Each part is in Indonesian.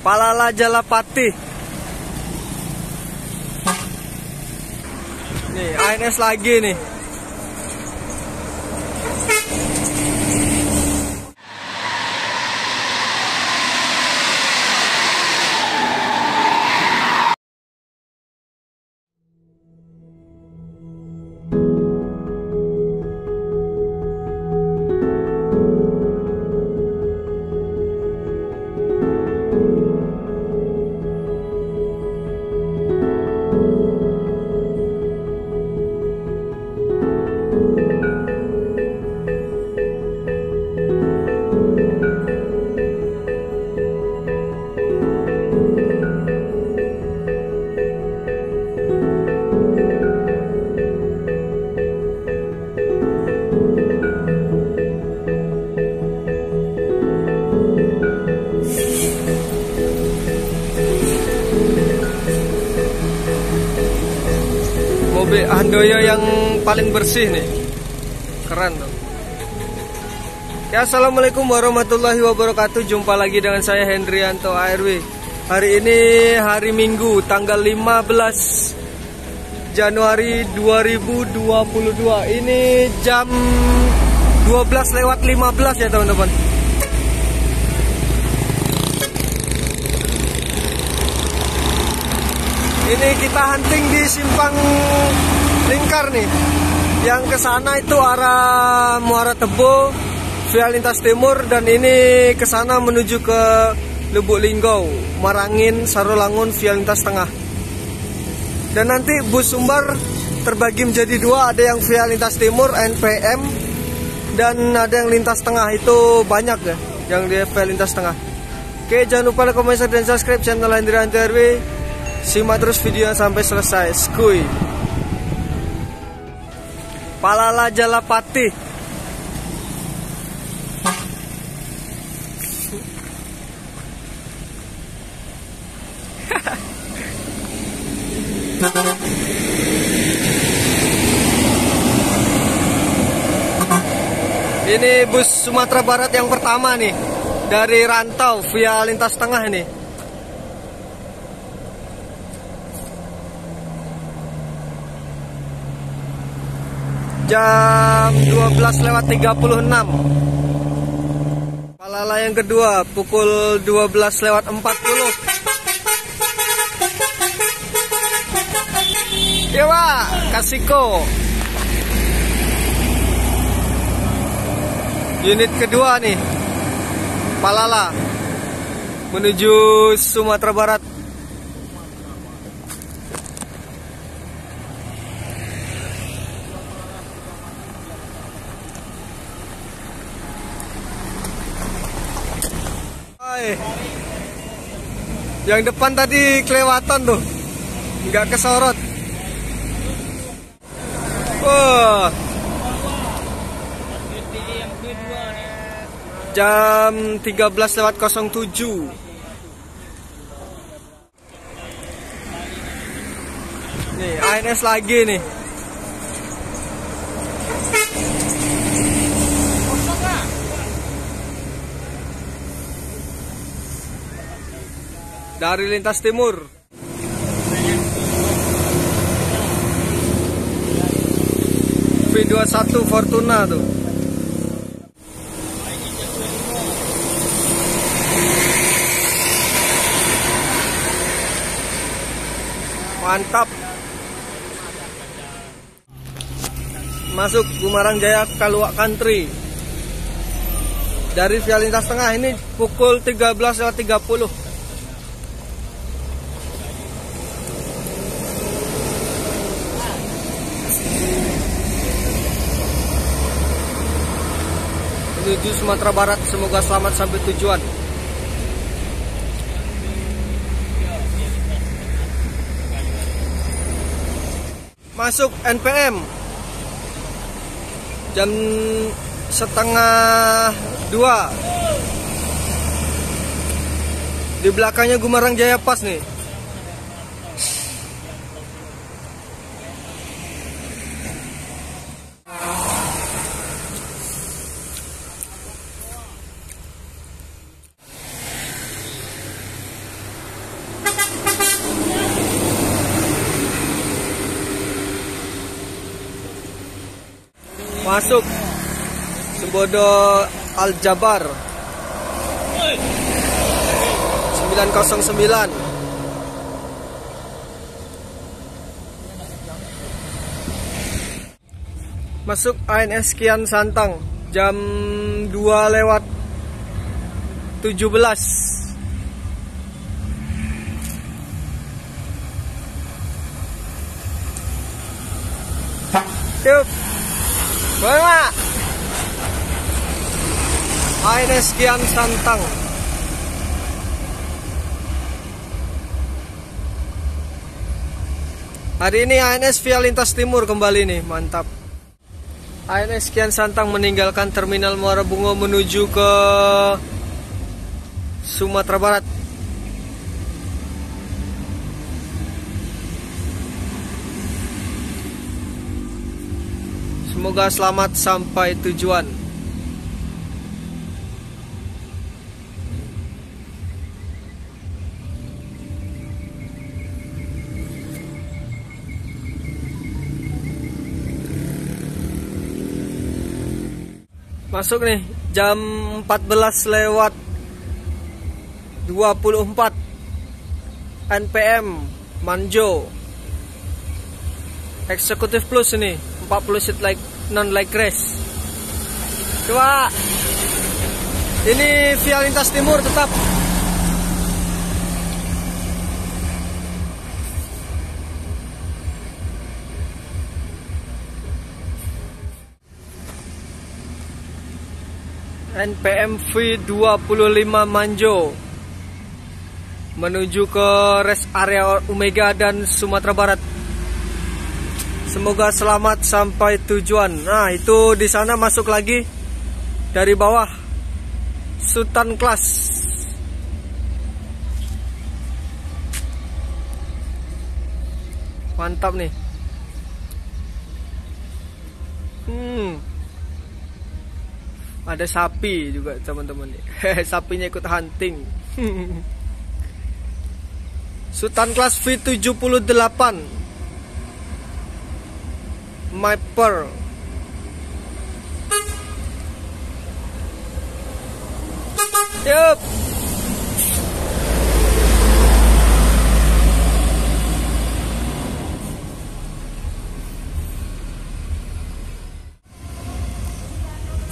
Palala Jalapati. Nih, ANS lagi nih. Mobil Handoyo yang paling bersih nih. Keren tuh. Ya, assalamualaikum warahmatullahi wabarakatuh. Jumpa lagi dengan saya Hendrianto ARW. Hari ini hari Minggu tanggal 15 Januari 2022. Ini jam 12:15 ya teman-teman. Ini kita hunting di Simpang Lingkar nih. Yang ke sana itu arah Muara Tebo via lintas timur, dan ini ke sana menuju ke Lubuk Linggau, Marangin, Sarolangun via lintas tengah. Dan nanti bus Sumbar terbagi menjadi dua, ada yang via lintas timur NPM dan ada yang lintas tengah. Itu banyak ya yang dia via lintas tengah. Oke, jangan lupa like, comment, share, dan subscribe channel Hendrianto RW. Simak terus video sampai selesai. Skuy. Palala Jalapati. Ini bus Sumatera Barat yang pertama nih, dari Rantau via lintas tengah nih. Jam 12:36. Palala yang kedua pukul 12:40. Dewa Kasiko. Unit kedua nih, Palala menuju Sumatera Barat. Yang depan tadi kelewatan tuh, nggak kesorot. Wah. Jam 13:07. Nih, ANS lagi nih. Dari lintas timur. V21 Fortuna tuh. Mantap. Masuk Gumarang Jaya Kaluak Country. Dari via lintas tengah ini pukul 13:30. Menuju Sumatera Barat, semoga selamat sampai tujuan. Masuk NPM jam 1:30. Di belakangnya Gumarang Jaya pas nih. Masuk Sembodo Aljabar 909. Masuk ANS Kian Santang jam 2:17. Yup, bawa ANS Kian Santang. Hari ini ANS via lintas timur kembali nih, mantap. ANS Kian Santang meninggalkan Terminal Muara Bungo menuju ke Sumatera Barat. Semoga selamat sampai tujuan. Masuk nih jam 14:24 NPM Manjo Eksekutif Plus ini 40 seat like non like race. Coba ini via lintas timur tetap. NPM V25 Manjo menuju ke rest area Omega dan Sumatera Barat. Semoga selamat sampai tujuan. Nah, itu di sana masuk lagi dari bawah Sultan Class. Mantap nih. Ada sapi juga teman-teman nih. Sapinya ikut hunting. Sultan Class V78 Myper. Yup.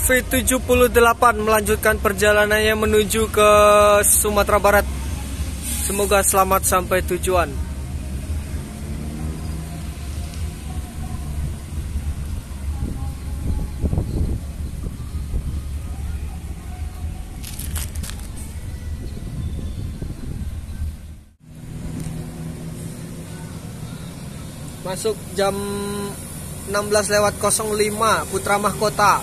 V78 melanjutkan perjalanannya menuju ke Sumatera Barat. Semoga selamat sampai tujuan. Masuk jam 16:05 Putra Mahkota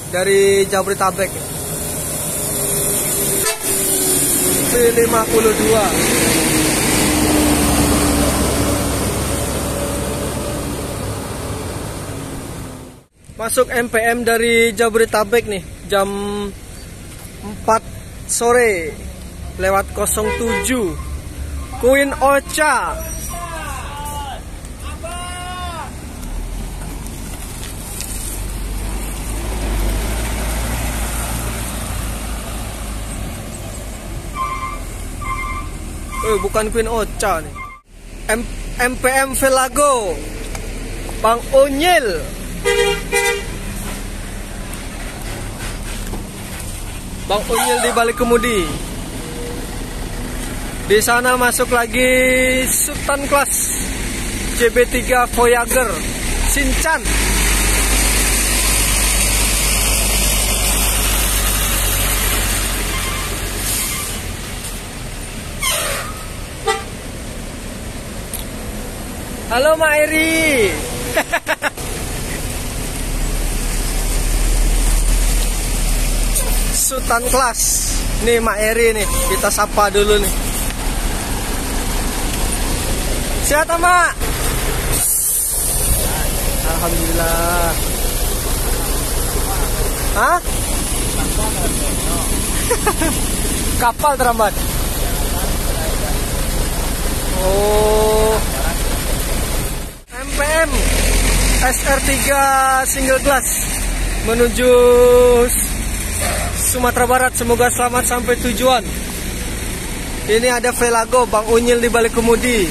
dari Jabodetabek. V52. Masuk MPM dari Jabodetabek nih jam 4 sore lewat 07 Queen Ocha. Bukan Queen Ocha nih. MPM Velago Bang Onyil. Bang Onyil di balik kemudi. Di sana masuk lagi Sultan Class JB3 Voyager Sinchan. Halo Mak Eri. Sultan Class. Nih Mak Eri nih, kita sapa dulu nih. Sehat Mak? Alhamdulillah. Hah? Kapal terambat. Oh. SR3 single glass menuju Sumatera Barat. Semoga selamat sampai tujuan. Ini ada Velago, Bang Unyil di balik kemudi.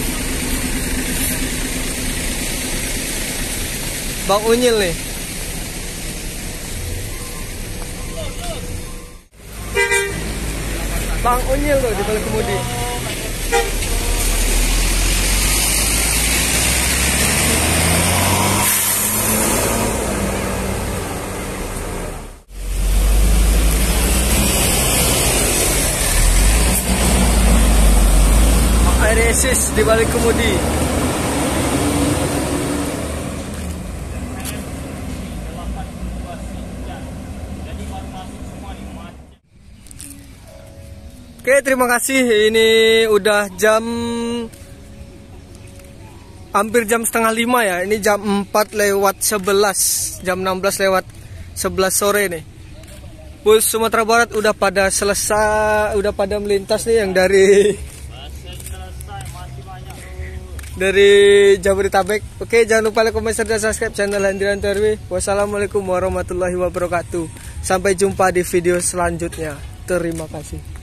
Bang Unyil nih. Bang Unyil tuh di balik kemudi. Aeresis di balik kemudi. Oke, terima kasih. Ini udah hampir jam setengah 5 ya. Ini jam 4:11, jam 16:11 sore nih. Bus Sumatera Barat udah pada selesai, udah pada melintas nih yang dari Jabodetabek. Oke, jangan lupa like, comment, share, dan subscribe channel Hendrianto RW. Wassalamualaikum warahmatullahi wabarakatuh. Sampai jumpa di video selanjutnya. Terima kasih.